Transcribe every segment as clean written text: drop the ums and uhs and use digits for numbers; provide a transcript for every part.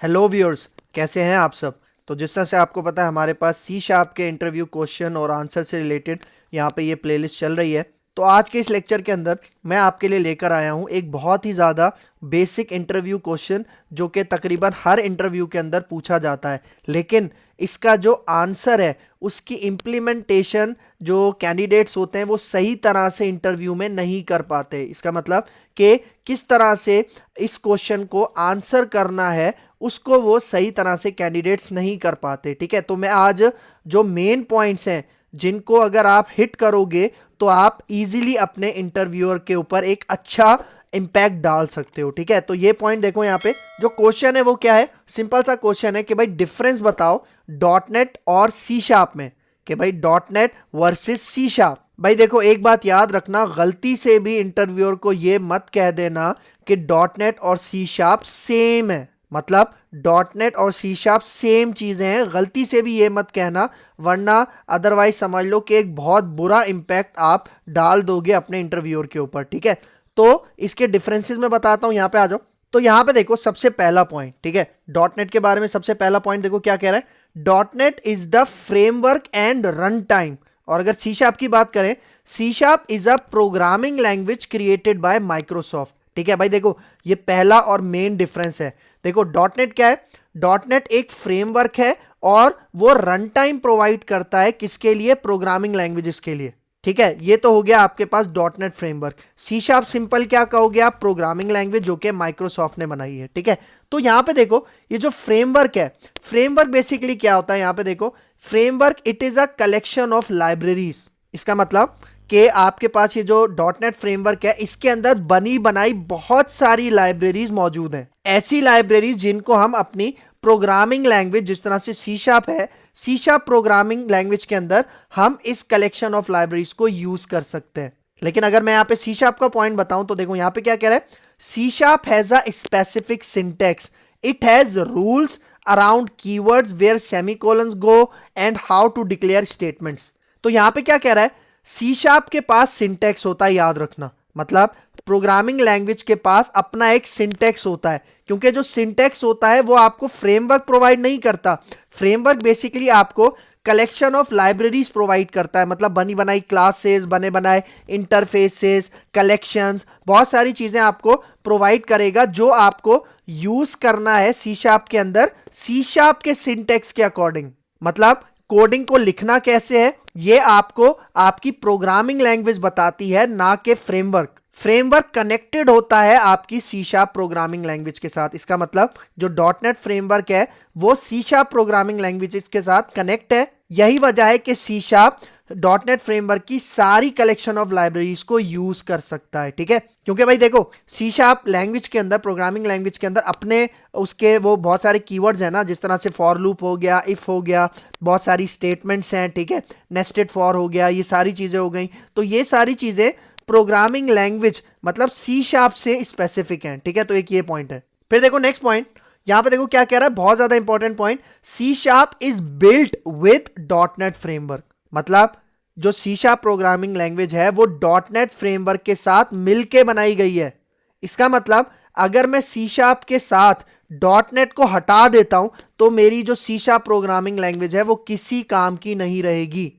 Hello viewers, कैसे हैं आप सब। तो जिस तरह से आपको पता है हमारे पास सी शार्प के इंटरव्यू क्वेश्चन और आंसर से रिलेटेड यहाँ पे ये प्लेलिस्ट चल रही है। तो आज के इस लेक्चर के अंदर मैं आपके लिए लेकर आया हूँ एक बहुत ही ज़्यादा बेसिक इंटरव्यू क्वेश्चन जो कि तकरीबन हर इंटरव्यू के अंदर पूछा जाता है, लेकिन इसका जो आंसर है उसकी इम्प्लीमेंटेशन जो कैंडिडेट्स होते हैं वो सही तरह से इंटरव्यू में नहीं कर पाते। इसका मतलब कि किस तरह से इस क्वेश्चन को आंसर करना है उसको वो सही तरह से कैंडिडेट्स नहीं कर पाते। ठीक है, तो मैं आज जो मेन पॉइंट्स हैं जिनको अगर आप हिट करोगे तो आप इजीली अपने इंटरव्यूअर के ऊपर एक अच्छा इंपैक्ट डाल सकते हो। ठीक है, तो ये पॉइंट देखो, यहाँ पे जो क्वेश्चन है वो क्या है, सिंपल सा क्वेश्चन है कि भाई डिफरेंस बताओ डॉट नेट और सी शार्प में, कि भाई dot net versus C sharp. भाई देखो, एक बात याद रखना, गलती से भी इंटरव्यूअर को ये मत कह देना कि डॉट नेट और सी शार्प सेम है, मतलब डॉट नेट और सी शार्प सेम चीजें हैं, गलती से भी ये मत कहना, वरना अदरवाइज समझ लो कि एक बहुत बुरा इंपैक्ट आप डाल दोगे अपने इंटरव्यूअर के ऊपर। ठीक है, तो इसके डिफरेंसेस में बताता हूं, यहां पे आ जाओ। तो यहां पे देखो सबसे पहला पॉइंट, ठीक है, डॉट नेट के बारे में सबसे पहला पॉइंट देखो क्या कह रहा है, dot net is the framework and run time. और अगर सी शार्प की बात करें, C sharp is a programming language created by Microsoft. ठीक है भाई, देखो ये पहला और मेन डिफरेंस है। देखो डॉट नेट क्या है, डॉट नेट एक फ्रेमवर्क है और वो रन टाइम प्रोवाइड करता है किसके लिए, प्रोग्रामिंग लैंग्वेजेस के लिए। ठीक है, ये तो हो गया आपके पास dot net framework. C sharp simple क्या कहोगे आप, प्रोग्रामिंग लैंग्वेज जो कि माइक्रोसॉफ्ट ने बनाई है। ठीक है, तो यहां पे देखो ये जो फ्रेमवर्क है, फ्रेमवर्क बेसिकली क्या होता है, यहां पे देखो framework it is a collection of libraries. इसका मतलब कि आपके पास ये जो डॉट नेट फ्रेमवर्क है इसके अंदर बनी बनाई बहुत सारी लाइब्रेरीज मौजूद हैं, ऐसी लाइब्रेरीज जिनको हम अपनी प्रोग्रामिंग लैंग्वेज, जिस तरह से सी शार्प है, सी शार्प प्रोग्रामिंग लैंग्वेज के अंदर हम इस कलेक्शन ऑफ लाइब्रेरीज को यूज कर सकते हैं। लेकिन अगर मैं यहाँ पे सी शार्प का पॉइंट बताऊं तो देखो यहाँ पे क्या कह रहा है, C sharp has a specific syntax, it has rules around keywords where semicolons go and how to declare statements. तो यहां पे क्या कह रहा है, सी शार्प के पास सिंटेक्स होता है, याद रखना, मतलब प्रोग्रामिंग लैंग्वेज के पास अपना एक सिंटेक्स होता है, क्योंकि जो सिंटेक्स होता है वो आपको फ्रेमवर्क प्रोवाइड नहीं करता। फ्रेमवर्क बेसिकली आपको कलेक्शन ऑफ लाइब्रेरीज प्रोवाइड करता है, मतलब बनी बनाई क्लासेस, बने बनाए इंटरफेसेस, कलेक्शंस, बहुत सारी चीजें आपको प्रोवाइड करेगा जो आपको यूज करना है सी शार्प के अंदर, सी शार्प के सिंटेक्स के अकॉर्डिंग। मतलब कोडिंग को लिखना कैसे है ये आपको आपकी प्रोग्रामिंग लैंग्वेज बताती है, ना कि फ्रेमवर्क। फ्रेमवर्क कनेक्टेड होता है आपकी सी शार्प प्रोग्रामिंग लैंग्वेज के साथ। इसका मतलब जो डॉट नेट फ्रेमवर्क है वो सी शार्प प्रोग्रामिंग लैंग्वेज के साथ कनेक्ट है। यही वजह है कि C sharp dot net framework की सारी कलेक्शन ऑफ लाइब्रेरीज को यूज कर सकता है। ठीक है, क्योंकि भाई देखो सी शार्प लैंग्वेज के अंदर, प्रोग्रामिंग लैंग्वेज के अंदर अपने उसके वो बहुत सारे कीवर्ड्स हैं ना, जिस तरह से फॉर लूप हो गया, इफ हो गया, बहुत सारी स्टेटमेंट्स हैं, ठीक है, नेस्टेड फॉर हो गया, ये सारी चीजें हो गई। तो ये सारी चीजें प्रोग्रामिंग लैंग्वेज मतलब सी शार्प से स्पेसिफिक हैं। ठीक है, तो एक ये पॉइंट है। फिर देखो नेक्स्ट पॉइंट, यहां पे देखो क्या कह रहा है, बहुत ज्यादा important point, C sharp is built with dot net framework. मतलब जो सी शार्प प्रोग्रामिंग लैंग्वेज है वो डॉट नेट फ्रेमवर्क के साथ मिलके बनाई गई है। इसका मतलब अगर मैं सी शार्प के साथ डॉट नेट को हटा देता हूं तो मेरी जो सी शार्प प्रोग्रामिंग लैंग्वेज है वो किसी काम की नहीं रहेगी।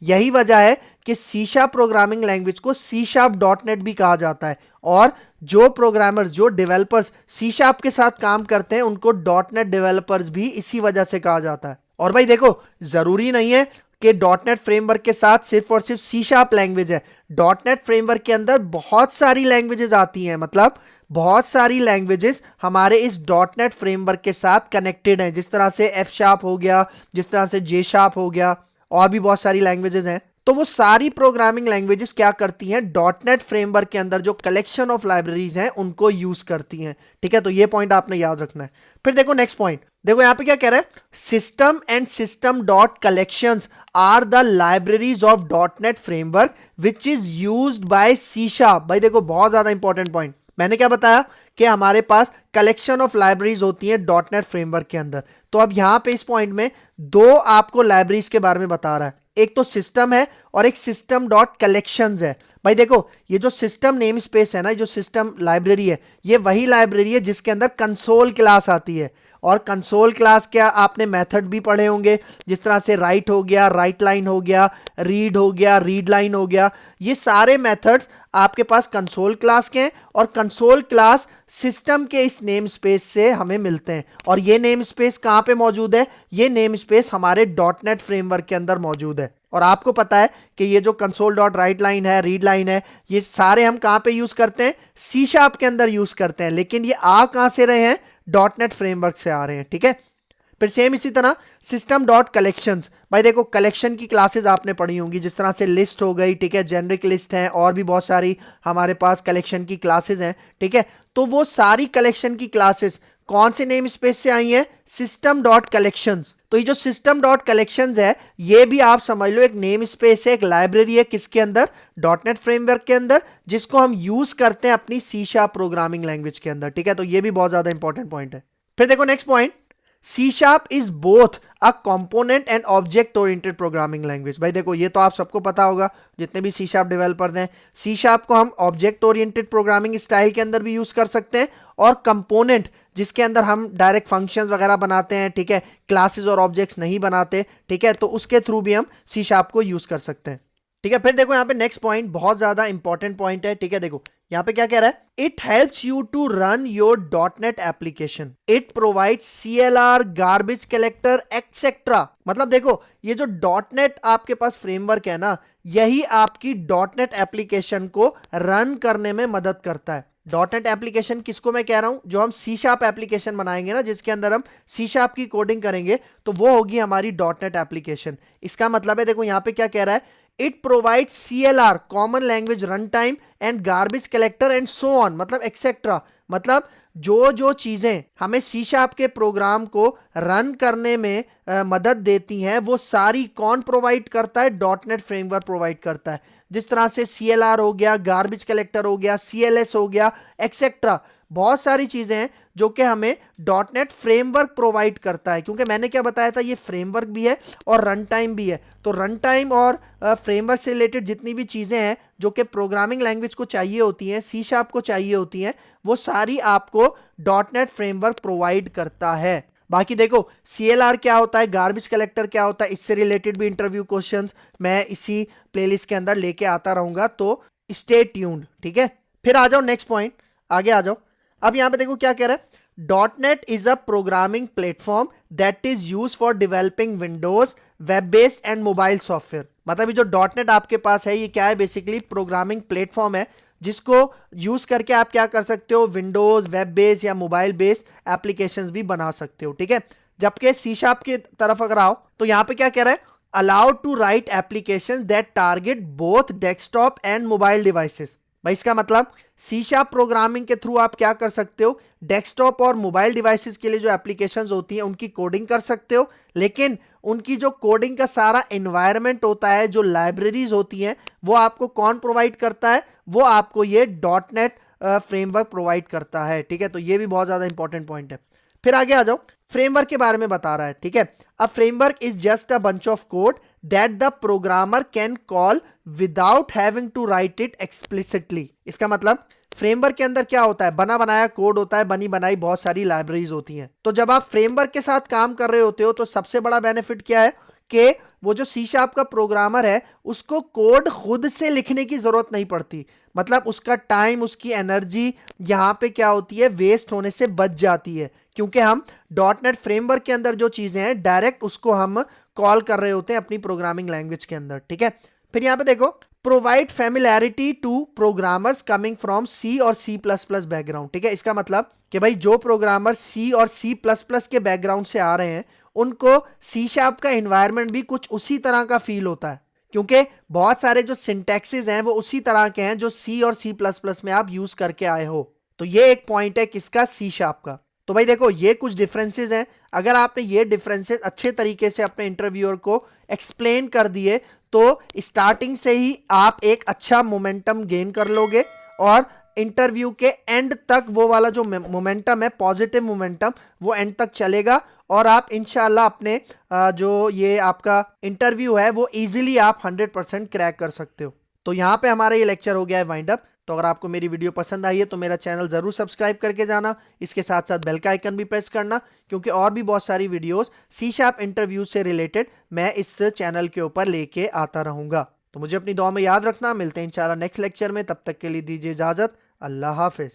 यही वजह है कि सी शार्प प्रोग्रामिंग लैंग्वेज को सी शार्प डॉट नेट भी कहा जाता है, और जो प्रोग्रामर्स, जो डेवलपर्स सी शार्प के साथ काम करते हैं उनको डॉट नेट डेवलपर्स भी इसी वजह से कहा जाता है। और भाई देखो जरूरी नहीं है कि डॉट नेट फ्रेमवर्क के साथ सिर्फ और सिर्फ सी शार्प लैंग्वेज है, डॉट नेट फ्रेमवर्क के अंदर बहुत सारी लैंग्वेजेस आती हैं, मतलब बहुत सारी लैंग्वेजेस हमारे इस डॉट नेट फ्रेमवर्क के साथ कनेक्टेड हैं, जिस तरह से एफ शार्प हो गया, जिस तरह से जे शार्प हो गया, और भी बहुत सारी लैंग्वेजेस हैं। तो वो सारी प्रोग्रामिंग लैंग्वेजेस क्या करती हैं, डॉट नेट फ्रेमवर्क के अंदर जो कलेक्शन ऑफ लाइब्रेरीज हैं उनको यूज करती हैं। ठीक है, तो ये पॉइंट आपने याद रखना है। फिर देखो नेक्स्ट पॉइंट, देखो यहां पे क्या कह रहा है, system and system dot collections are the libraries of dot net framework which is used by C sharp. भाई देखो बहुत ज्यादा इंपॉर्टेंट पॉइंट, मैंने क्या बताया कि हमारे पास कलेक्शन ऑफ लाइब्रेरीज होती हैं डॉट नेट फ्रेमवर्क के अंदर। तो अब यहां पे इस पॉइंट में दो आपको लाइब्रेरीज के बारे में बता रहा है, एक तो सिस्टम है और एक सिस्टम डॉट कलेक्शंस है। भाई देखो, ये जो सिस्टम नेम स्पेस है ना, जो सिस्टम लाइब्रेरी है, ये वही लाइब्रेरी है जिसके अंदर कंसोल क्लास आती है। और कंसोल क्लास क्या, आपने मेथड भी पढ़े होंगे, जिस तरह से राइट हो गया, राइट लाइन हो गया, रीड हो गया, रीड लाइन हो गया, ये सारे मेथड्स आपके पास कंसोल क्लास के हैं। और कंसोल क्लास सिस्टम के इस नेम स्पेस से हमें मिलते हैं। और ये नेम स्पेस कहां पे मौजूद है? ये नेम स्पेस हमारे डॉटनेट फ्रेमवर्क के अंदर मौजूद है। और आपको पता है कि ये जो कंसोल डॉट राइट लाइन है, रीड लाइन है, ये सारे हम कहां पे यूज करते हैं? सी शार्प के अंदर यूज करते हैं। लेकिन ये आ कहां से रहे हैं? डॉटनेट फ्रेमवर्क से आ रहे हैं, ठीक है। फिर सेम इसी तरह सिस्टम डॉट कलेक्शंस। भाई देखो, कलेक्शन की क्लासेस आपने पढ़ी होंगी, जिस तरह से लिस्ट हो गई, ठीक है, जेनरिक लिस्ट है, और भी बहुत सारी हमारे पास कलेक्शन की क्लासेस हैं, ठीक है। तो वो सारी कलेक्शन की क्लासेस कौन से नेम स्पेस से आई हैं? System dot collections. तो ये जो सिस्टम डॉट कलेक्शंस है, ये भी आप समझ लो एक नेम स्पेस है, एक लाइब्रेरी है, किसके अंदर? डॉटनेट फ्रेमवर्क के अंदर, जिसको हम यूज करते हैं अपनी सी शार्प प्रोग्रामिंग लैंग्वेज के अंदर, ठीक है। तो ये भी बहुत ज्यादा इंपॉर्टेंट पॉइंट है। फिर देखो next point, C sharp is both a component and object oriented programming language. भाई देखो, ये तो आप सबको पता होगा, जितने भी सी शार्प डेवलपर्स हैं, सी शार्प को हम ऑब्जेक्ट ओरिएंटेड प्रोग्रामिंग स्टाइल के अंदर भी यूज कर सकते हैं, और कंपोनेंट जिसके अंदर हम डायरेक्ट फंक्शंस वगैरह बनाते हैं, ठीक है, क्लासेस और ऑब्जेक्ट्स नहीं बनाते, ठीक है, तो उसके थ्रू भी हम सी शार्प को यूज कर सकते हैं, ठीक है। फिर देखो यहाँ पे नेक्स्ट पॉइंट बहुत ज्यादा इंपॉर्टेंट पॉइंट है, ठीक है। देखो यहाँ पे क्या कह रहा है? It helps you to run your dot net application, it provide CLR, garbage collector etcetera. मतलब देखो, ये जो डॉटनेट आपके पास फ्रेमवर्क है ना, यही आपकी डॉटनेट एप्लीकेशन को रन करने में मदद करता है। डॉटनेट एप्लीकेशन किसको मैं कह रहा हूं? जो हम सी शार्प एप्लीकेशन बनाएंगे ना, जिसके अंदर हम सी शार्प की कोडिंग करेंगे, तो वो होगी हमारी डॉटनेट एप्लीकेशन। इसका मतलब है, देखो यहाँ पे क्या कह रहा है, it provide CLR, common language run time, and garbage collector and so on, मतलब एक्सेट्रा। मतलब जो जो चीजें हमें सी शार्प के प्रोग्राम को रन करने में मदद देती हैं, वो सारी कौन प्रोवाइड करता है? डॉटनेट फ्रेमवर्क प्रोवाइड करता है। जिस तरह से CLR हो गया, गार्बेज कलेक्टर हो गया, CLS हो गया, एक्सेट्रा, बहुत सारी चीजें हैं जो कि हमें डॉटनेट फ्रेमवर्क प्रोवाइड करता है। क्योंकि मैंने क्या बताया था, ये फ्रेमवर्क भी है और रन टाइम भी है। तो रन टाइम और फ्रेमवर्क से रिलेटेड जितनी भी चीजें हैं जो कि प्रोग्रामिंग लैंग्वेज को चाहिए होती हैं, सी शार्प को चाहिए होती हैं, वो सारी आपको डॉटनेट फ्रेमवर्क प्रोवाइड करता है। बाकी देखो, CLR क्या होता है, गार्बेज कलेक्टर क्या होता है, इससे रिलेटेड भी इंटरव्यू क्वेश्चंस मैं इसी प्लेलिस्ट के अंदर लेके आता रहूंगा, तो स्टे ट्यून्ड, ठीक है। फिर आ जाओ नेक्स्ट पॉइंट, आगे आ जाओ। अब यहां पे देखो क्या कह रहा है, dot net is a programming platform that is use for developing Windows, web based and mobile software. मतलब ये जो डॉटनेट आपके पास है, ये क्या है? बेसिकली प्रोग्रामिंग प्लेटफॉर्म है, जिसको यूज करके आप क्या कर सकते हो? विंडोज, वेब बेस्ड या मोबाइल बेस्ड एप्लीकेशंस भी बना सकते हो, ठीक है। जबकि सी शार्प की तरफ अगर आओ, तो यहां पे क्या कह रहा है, allowed to write applications that target both desktop and mobile devices. भाई इसका मतलब सी शार्प प्रोग्रामिंग के थ्रू आप क्या कर सकते हो? डेस्कटॉप और मोबाइल डिवाइसेस के लिए जो एप्लीकेशंस होती हैं, उनकी कोडिंग कर सकते हो। लेकिन उनकी जो कोडिंग का सारा एनवायरनमेंट होता है, जो लाइब्रेरीज होती हैं, वो आपको कौन प्रोवाइड करता है? वो आपको ये डॉटनेट फ्रेमवर्क प्रोवाइड करता है, ठीक है। तो ये भी बहुत ज्यादा इंपॉर्टेंट पॉइंट है। फिर आगे आ जाओ, फ्रेमवर्क के बारे में बता रहा है, ठीक है। A framework is just a bunch of code that the programmer can call without having to write it explicitly. इसका मतलब फ्रेमवर्क के अंदर क्या होता है? बना बनाया कोड होता है, बनी बनाई बहुत सारी लाइब्रेरीज होती हैं। तो जब आप फ्रेमवर्क के साथ काम कर रहे होते हो, तो सबसे बड़ा बेनिफिट क्या है कि वो जो सी शार्प का प्रोग्रामर है, उसको कोड खुद से लिखने की जरूरत नहीं पड़ती। मतलब उसका टाइम, उसकी एनर्जी यहां पे क्या होती है? वेस्ट होने से बच जाती है, क्योंकि हम डॉटनेट फ्रेमवर्क के अंदर जो चीजें हैं, डायरेक्ट उसको हम कॉल कर रहे होते हैं अपनी प्रोग्रामिंग लैंग्वेज के अंदर, ठीक है। फिर यहां पे देखो, provide familiarity to programmers coming from C और C++ बैकग्राउंड, ठीक है। इसका मतलब कि भाई जो प्रोग्रामर C और C++ के बैकग्राउंड से आ रहे हैं, उनको सी शार्प का एनवायरनमेंट भी कुछ उसी तरह का फील होता है, क्योंकि बहुत सारे जो सिंटैक्सेस हैं वो उसी तरह के हैं जो C और C++ में आप यूज करके आए हो। तो ये एक पॉइंट है किसका? सी शार्प का। तो भाई देखो, ये कुछ डिफरेंसेस हैं। अगर आपने ये डिफरेंसेस अच्छे तरीके से अपने इंटरव्यूअर को एक्सप्लेन कर दिए, तो स्टार्टिंग से ही आप एक अच्छा मोमेंटम गेन कर लोगे, और इंटरव्यू के एंड तक वो वाला जो मोमेंटम है, पॉजिटिव मोमेंटम, वो एंड तक चलेगा, और आप इंशाल्लाह अपने जो ये आपका इंटरव्यू है, वो इजीली आप 100% क्रैक कर सकते हो। तो यहाँ पे हमारा ये लेक्चर हो गया है वाइंड अप। तो अगर आपको मेरी वीडियो पसंद आई है तो मेरा चैनल जरूर सब्सक्राइब करके जाना, इसके साथ साथ बेल का आइकन भी प्रेस करना, क्योंकि और भी बहुत सारी वीडियोस सी शार्प इंटरव्यू से रिलेटेड मैं इस चैनल के ऊपर लेके आता रहूंगा। तो मुझे अपनी दुआ में याद रखना। मिलते हैं इंशाल्लाह नेक्स्ट लेक्चर में, तब तक के लिए दीजिए इजाजत। अल्लाह हाफिज।